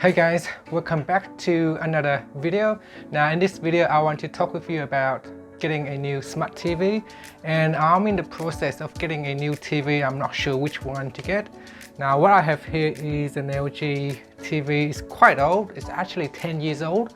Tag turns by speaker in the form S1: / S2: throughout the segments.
S1: Hey guys, welcome back to another video. Now in this video I want to talk with you about getting a new smart TV, and I'm in the process of getting a new TV. I'm not sure which one to get. Now what I have here is an LG TV. It's quite old. It's actually 10 years old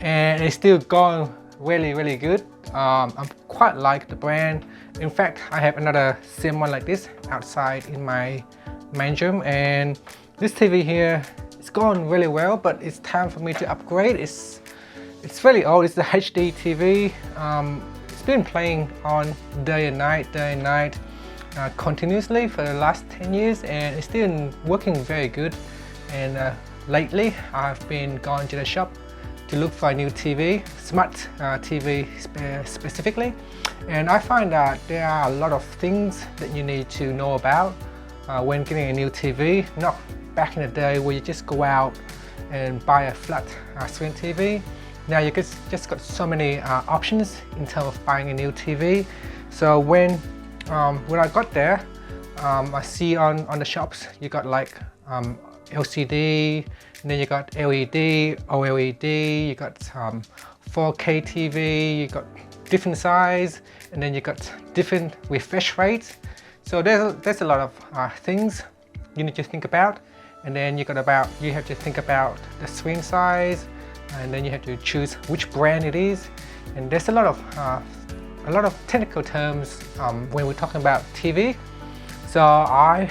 S1: and it's still going really good. I quite like the brand. In fact, I have another same one like this outside in my main room, and this TV here, it's going really well, but it's time for me to upgrade. It's really old. It's the HD TV. It's been playing on day and night continuously for the last 10 years, and it's still working very good. And lately I've been going to the shop to look for a new TV, smart TV specifically, and I find that there are a lot of things that you need to know about when getting a new TV. Not back in the day where you just go out and buy a flat screen TV. Now you just got so many options in terms of buying a new TV. So when I got there, I see on the shops you got like LCD, and then you got LED, OLED, you got 4K TV, you got different size, and then you got different refresh rates. So there's a lot of things you need to think about. And then you have to think about the screen size, and then you have to choose which brand it is. And there's a lot of technical terms when we're talking about TV. So I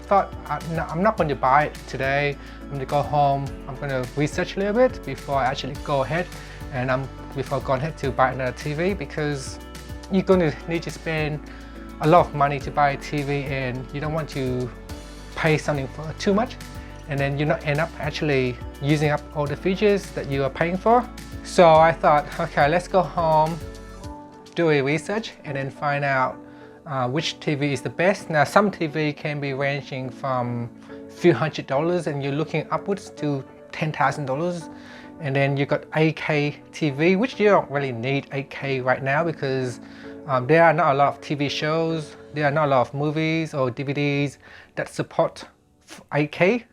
S1: thought I'm not going to buy it today. I'm going to go home. I'm going to research a little bit before I actually go ahead to buy another TV, because you're going to need to spend a lot of money to buy a TV, and you don't want to pay something for too much and then you not end up actually using up all the features that you are paying for. So I thought, okay, let's go home, do a research, and then find out which TV is the best. Now some TV can be ranging from a few $100s and you're looking upwards to $10,000. And then you got 8K TV, which you don't really need 8K right now, because there are not a lot of TV shows, there are not a lot of movies or DVDs that support 8K.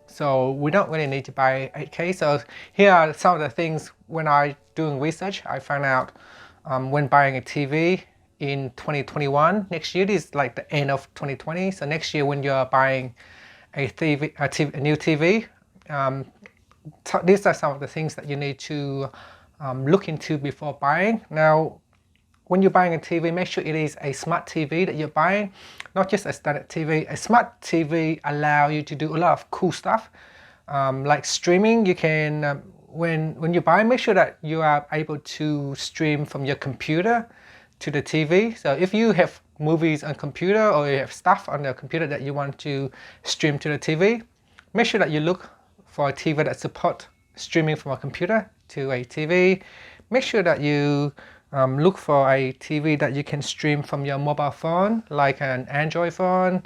S1: So we don't really need to buy 8K. So here are some of the things when I doing research, I found out when buying a TV in 2021. Next year is like the end of 2020. So next year when you're buying a new TV, these are some of the things that you need to look into before buying. Now, when you're buying a TV, make sure it is a smart TV that you're buying, not just a standard TV. A smart TV allows you to do a lot of cool stuff, like streaming. You can, when you buy, make sure that you are able to stream from your computer to the TV. So if you have movies on computer, or you have stuff on the computer that you want to stream to the TV, make sure that you look for a TV that supports streaming from a computer to a TV. Make sure that you look for a TV that you can stream from your mobile phone, like an Android phone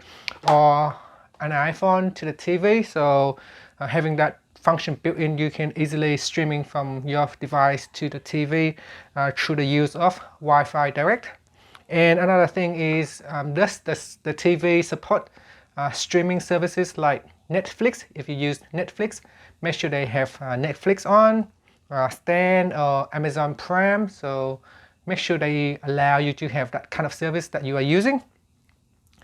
S1: or an iPhone to the TV. So having that function built in, you can easily streaming from your device to the TV through the use of Wi-Fi Direct. And another thing is the TV support streaming services like Netflix. If you use Netflix, make sure they have Netflix on, Stan or Amazon Prime. So make sure they allow you to have that kind of service that you are using.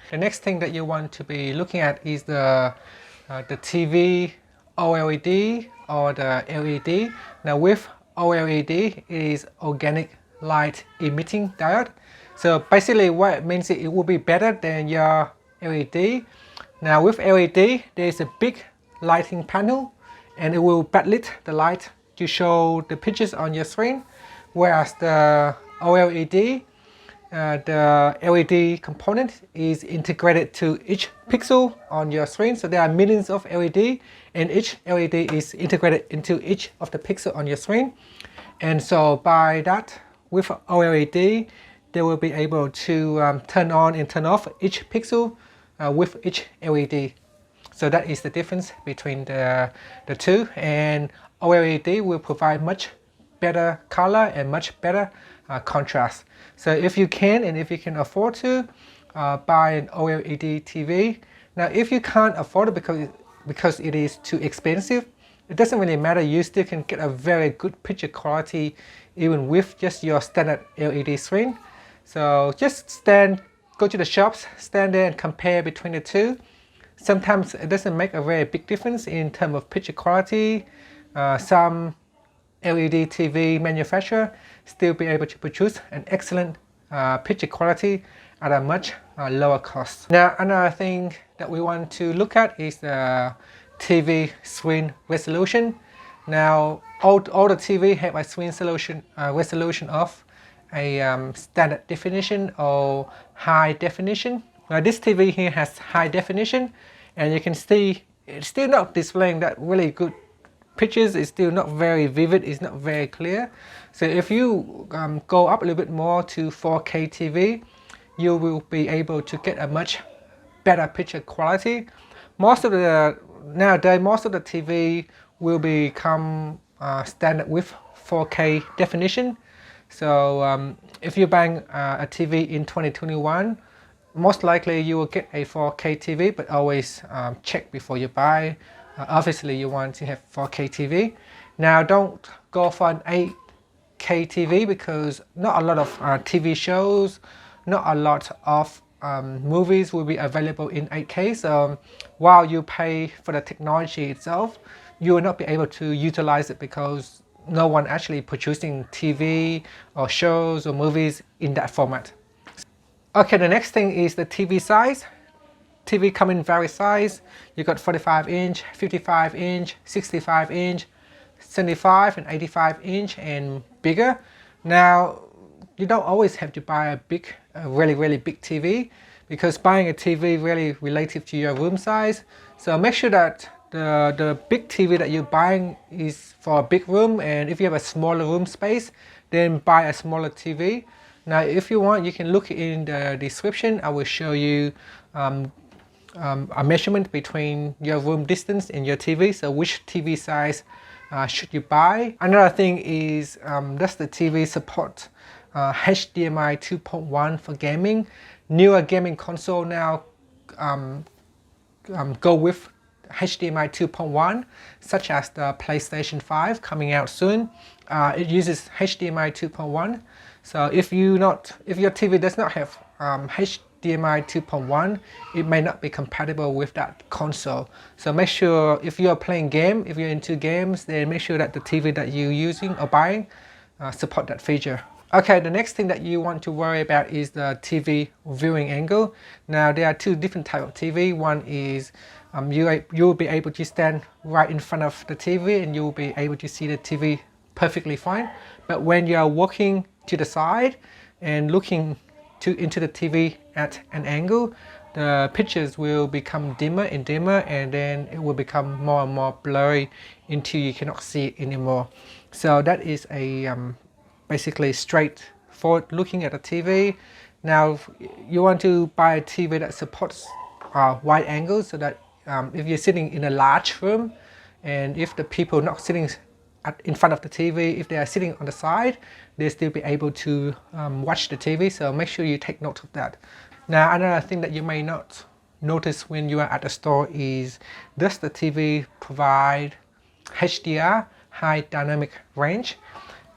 S1: The next thing that you want to be looking at is the TV OLED or the LED. Now with OLED, it is organic light emitting diode. So basically what it means, it will be better than your LED. Now with LED, there is a big lighting panel, and it will backlit the light to show the pictures on your screen, whereas the OLED, the LED component is integrated to each pixel on your screen. So there are millions of LED, and each LED is integrated into each of the pixels on your screen. And so by that, with OLED, they will be able to turn on and turn off each pixel with each LED. So that is the difference between the two. And OLED will provide much better color and much better contrast. So if you can, and if you can afford to, buy an OLED TV. Now if you can't afford it because it is too expensive, it doesn't really matter, you still can get a very good picture quality even with just your standard LED screen. So just go to the shops, stand there and compare between the two. Sometimes it doesn't make a very big difference in terms of picture quality. Some LED TV manufacturer still be able to produce an excellent picture quality at a much lower cost. Now another thing that we want to look at is the TV screen resolution. Now all the TV have a screen resolution of a standard definition or high definition. Now this TV here has high definition, and you can see it's still not displaying that really good pictures. It's still not very vivid, it's not very clear. So if you go up a little bit more to 4K TV, you will be able to get a much better picture quality. Nowadays most of the TV will become standard with 4K definition. So if you're buying a TV in 2021, most likely you will get a 4K TV, but always check before you buy. Obviously you want to have 4K TV. Now don't go for an 8K TV because not a lot of TV shows, not a lot of movies will be available in 8K. So while you pay for the technology itself, you will not be able to utilize it because no one actually producing TV or shows or movies in that format. Okay, the next thing is the TV size. TV come in various size. You got 45 inch, 55 inch, 65 inch, 75 and 85 inch and bigger. Now you don't always have to buy a really big TV, because buying a TV really relative to your room size. So make sure that the big TV that you're buying is for a big room, and if you have a smaller room space, then buy a smaller TV. Now if you want, you can look in the description. I will show you a measurement between your room distance and your TV, so which TV size should you buy. Another thing is does the TV support HDMI 2.1 for gaming. Newer gaming console now go with HDMI 2.1, such as the PlayStation 5 coming out soon. It uses HDMI 2.1. So if your TV does not have HDMI 2.1, it may not be compatible with that console. So make sure if you're playing game, if you're into games, then make sure that the TV that you're using or buying support that feature. Okay, the next thing that you want to worry about is the TV viewing angle. Now there are two different types of TV. One is you will be able to stand right in front of the TV and you will be able to see the TV perfectly fine. But when you are walking to the side and looking into the TV at an angle, the pictures will become dimmer and dimmer, and then it will become more and more blurry until you cannot see it anymore. So that is a basically straightforward looking at a TV. Now you want to buy a TV that supports wide angles, so that if you're sitting in a large room and if the people not sitting in front of the TV, if they are sitting on the side, they'll still be able to watch the TV. So make sure you take note of that. Now another thing that you may not notice when you are at the store is, does the TV provide HDR, high dynamic range,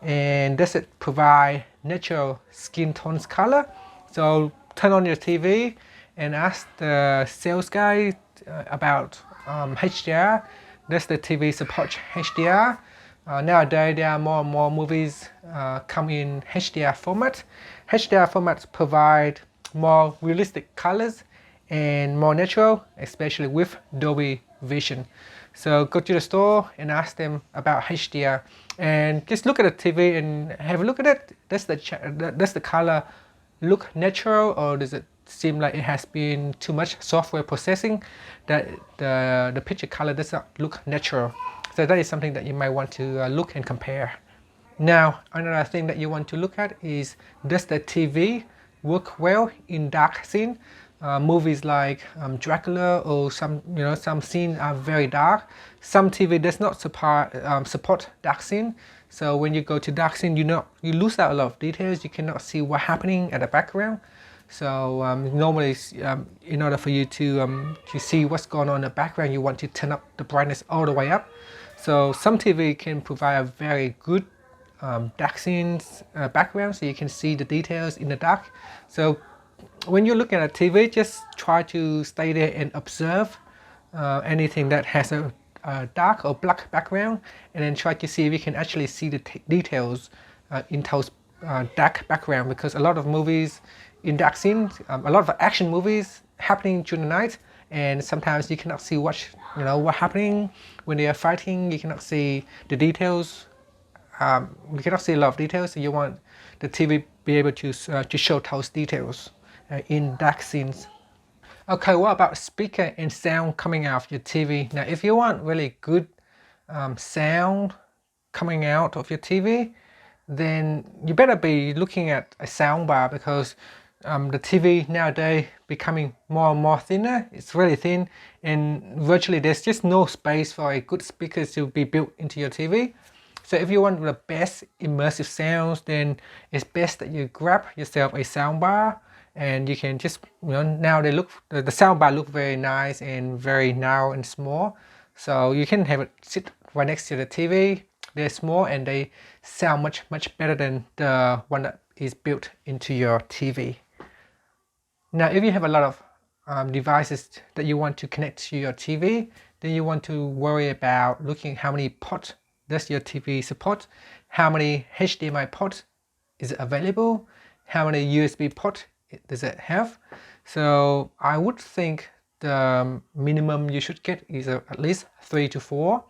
S1: and does it provide natural skin tones color? So turn on your TV and ask the sales guy about HDR. Does the TV support HDR? Nowadays there are more and more movies come in HDR format. HDR formats provide more realistic colors and more natural, especially with Dolby Vision. So go to the store and ask them about HDR and just look at the TV and have a look at it. Does the color look natural, or does it seem like it has been too much software processing that the picture color does not look natural? So that is something that you might want to look and compare. Now another thing that you want to look at is, does the TV work well in dark scene? Movies like Dracula or some scenes are very dark. Some TV does not support dark scene. So when you go to dark scene, you lose out a lot of details. You cannot see what's happening at the background. So normally, in order for you to see what's going on in the background, you want to turn up the brightness all the way up. So some TV can provide a very good dark scenes background, so you can see the details in the dark. So when you're looking at a TV, just try to stay there and observe anything that has a dark or black background, and then try to see if you can actually see the details in those dark background, because a lot of movies in dark scenes, a lot of action movies happening during the night, and sometimes you cannot see what's happening when they are fighting. You cannot see the details. You cannot see a lot of details, so you want the TV be able to show those details in dark scenes. Okay, what about speaker and sound coming out of your TV? Now, if you want really good sound coming out of your TV, then you better be looking at a sound bar, because the TV nowadays becoming more and more thinner. It's really thin, and virtually there's just no space for a good speaker to be built into your TV. So if you want the best immersive sounds, then it's best that you grab yourself a sound bar, and you can just, now the sound bar look very nice and very narrow and small. So you can have it sit right next to the TV. They're small and they sound much better than the one that is built into your TV. Now, if you have a lot of devices that you want to connect to your TV, then you want to worry about looking how many ports does your TV support, how many HDMI ports is available, how many USB ports does it have. So I would think the minimum you should get is at least 3 to 4.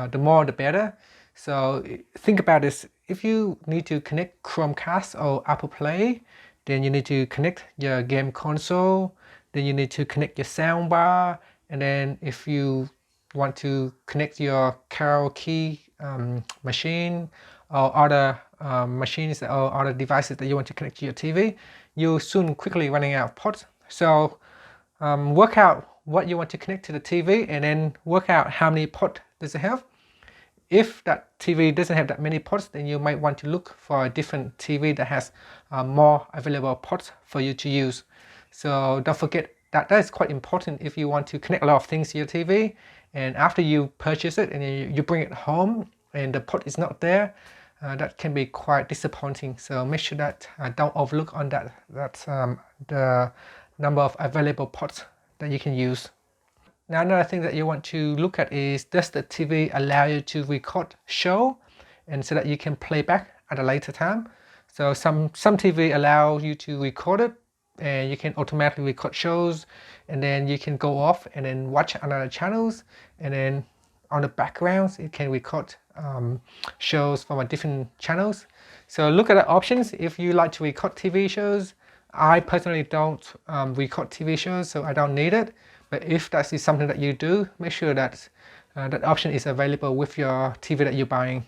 S1: The more the better. So think about this. If you need to connect Chromecast or Apple Play, then you need to connect your game console, then you need to connect your soundbar, and then if you want to connect your karaoke machine or other machines or other devices that you want to connect to your TV, you'll soon quickly running out of ports. So work out what you want to connect to the TV, and then work out how many ports does it have. If that TV doesn't have that many ports, then you might want to look for a different TV that has more available ports for you to use. So don't forget that is quite important if you want to connect a lot of things to your TV, and after you purchase it and you bring it home and the port is not there, that can be quite disappointing. So make sure that don't overlook on that. That's the number of available ports that you can use. Now, another thing that you want to look at is, does the TV allow you to record show, and so that you can play back at a later time. So some TV allow you to record it, and you can automatically record shows, and then you can go off and then watch another channels, and then on the backgrounds it can record shows from a different channels. So look at the options if you like to record TV shows. I personally don't record TV shows, so I don't need it. But if that is something that you do, make sure that that option is available with your TV that you're buying.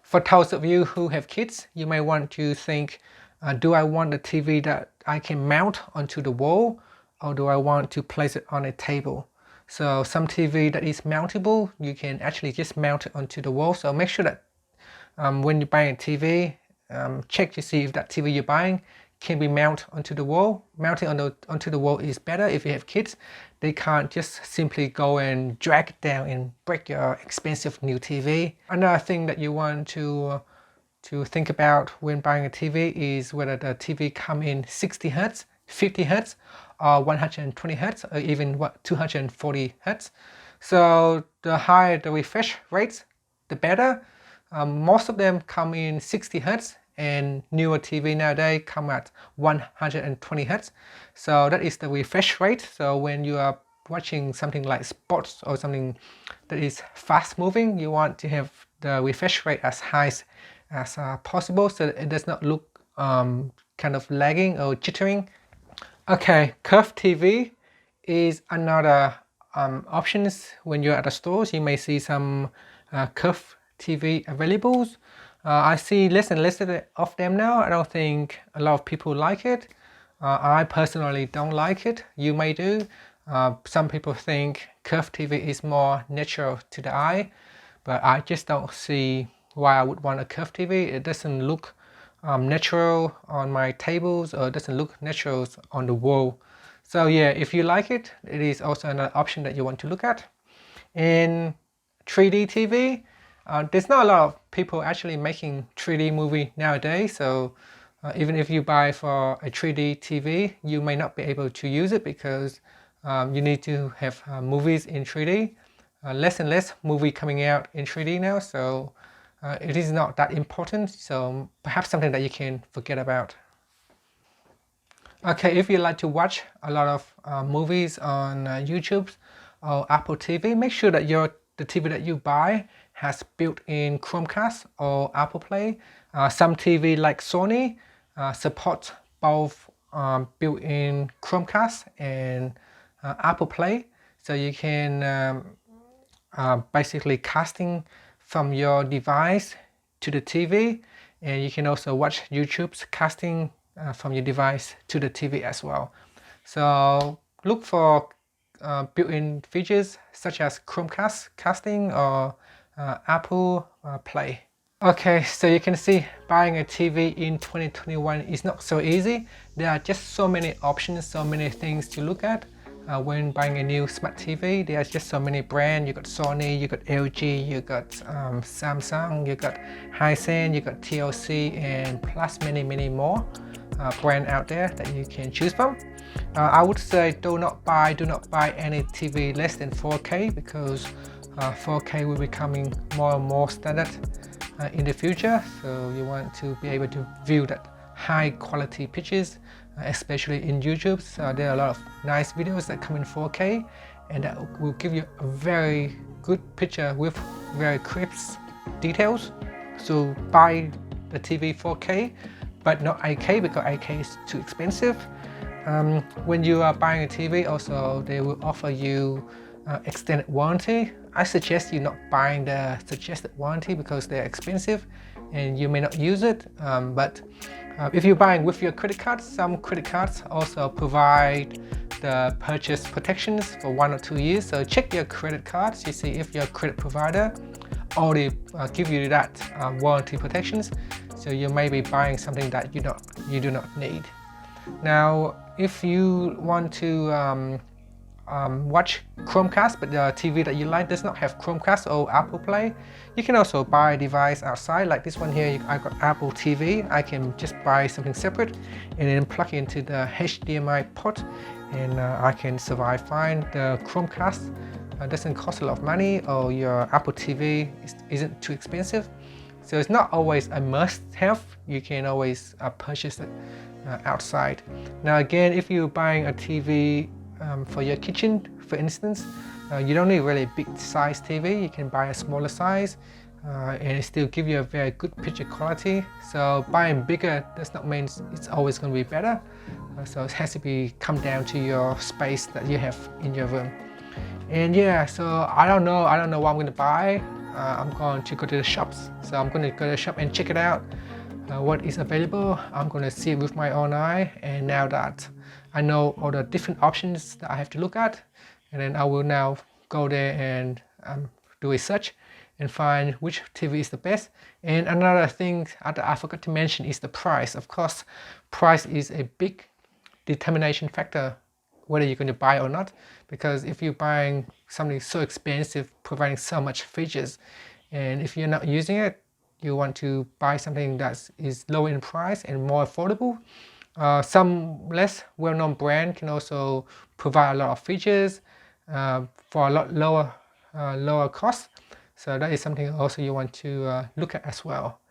S1: For those of you who have kids, you may want to think, do I want a TV that I can mount onto the wall, or do I want to place it on a table? So some TV that is mountable, you can actually just mount it onto the wall. So make sure that when you're buying a TV, check to see if that TV you're buying can be mounted onto the wall. Mounting onto the wall is better if you have kids. They can't just simply go and drag it down and break your expensive new TV. Another thing that you want to think about when buying a TV is whether the TV come in 60 Hz, 50 Hz, or 120 Hz, or even 240 Hz. So the higher the refresh rates, the better. Most of them come in 60 Hz, and newer TV nowadays come at 120 Hz. So that is the refresh rate. So when you are watching something like sports or something that is fast moving, you want to have the refresh rate as high as possible, so that it does not look kind of lagging or jittering. Okay, curved TV is another options. When you're at the stores, you may see some curved TV available. I see less and less of them now. I don't think a lot of people like it. I personally don't like it. You may do. Some people think curved TV is more natural to the eye, but I just don't see why I would want a curved TV. It doesn't look natural on my tables, or doesn't look natural on the wall. So yeah, if you like it, it is also another option that you want to look at. In 3D TV, there's not a lot of people actually making 3D movie nowadays, so even if you buy for a 3D TV, you may not be able to use it because you need to have movies in 3D. Less and less movie coming out in 3D now, so it is not that important, so perhaps something that you can forget about. Okay, if you like to watch a lot of movies on YouTube or Apple TV, make sure that the TV that you buy has built-in Chromecast or Apple Play. Some TV like Sony support both built-in Chromecast and Apple Play, so you can basically casting from your device to the TV, and you can also watch YouTube's casting from your device to the TV as well. So look for built-in features such as Chromecast casting or Apple Play. Okay, so you can see buying a TV in 2021 is not so easy. There are just so many options, so many things to look at. When buying a new smart TV, there's just so many brands. You got Sony, you got LG, you got Samsung, you got Hisense, you got TLC, and plus many more brands out there that you can choose from. I would say do not buy any TV less than 4K, because 4K will be becoming more and more standard in the future. So you want to be able to view that high quality pictures, especially in YouTube. So there are a lot of nice videos that come in 4K, and that will give you a very good picture with very crisp details. So buy the TV 4K, but not 8K, because 8K is too expensive. When you are buying a TV, also they will offer you extended warranty. I suggest you not buying the suggested warranty because they're expensive and you may not use it. But if you're buying with your credit card, some credit cards also provide the purchase protections for 1 or 2 years. So check your credit cards to see if your credit provider already give you that warranty protections. So you may be buying something that you do not need. Now, if you want to watch Chromecast, but the TV that you like does not have Chromecast or Apple Play, you can also buy a device outside. Like this one here, I got Apple TV. I can just buy something separate and then plug into the HDMI port, and I can survive fine. The Chromecast doesn't cost a lot of money, or your Apple TV isn't too expensive. So it's not always a must-have. You can always purchase it outside. Now again, if you're buying a TV for your kitchen, for instance, you don't need really big size TV. You can buy a smaller size and it still give you a very good picture quality. So buying bigger does not mean it's always going to be better. So it has to come down to your space that you have in your room. And yeah, so I don't know what I'm going to buy. I'm going to go to the shops. So I'm going to go to the shop and check it out. What is available. I'm going to see it with my own eye, and now that I know all the different options that I have to look at, and then I will now go there and do a search and find which TV is the best. And another thing that I forgot to mention is the price. Of course, price is a big determination factor whether you're going to buy or not, because if you're buying something so expensive, providing so much features, and if you're not using it, you want to buy something that is lower in price and more affordable. Some less well-known brand can also provide a lot of features for a lot lower cost. So that is something also you want to look at as well.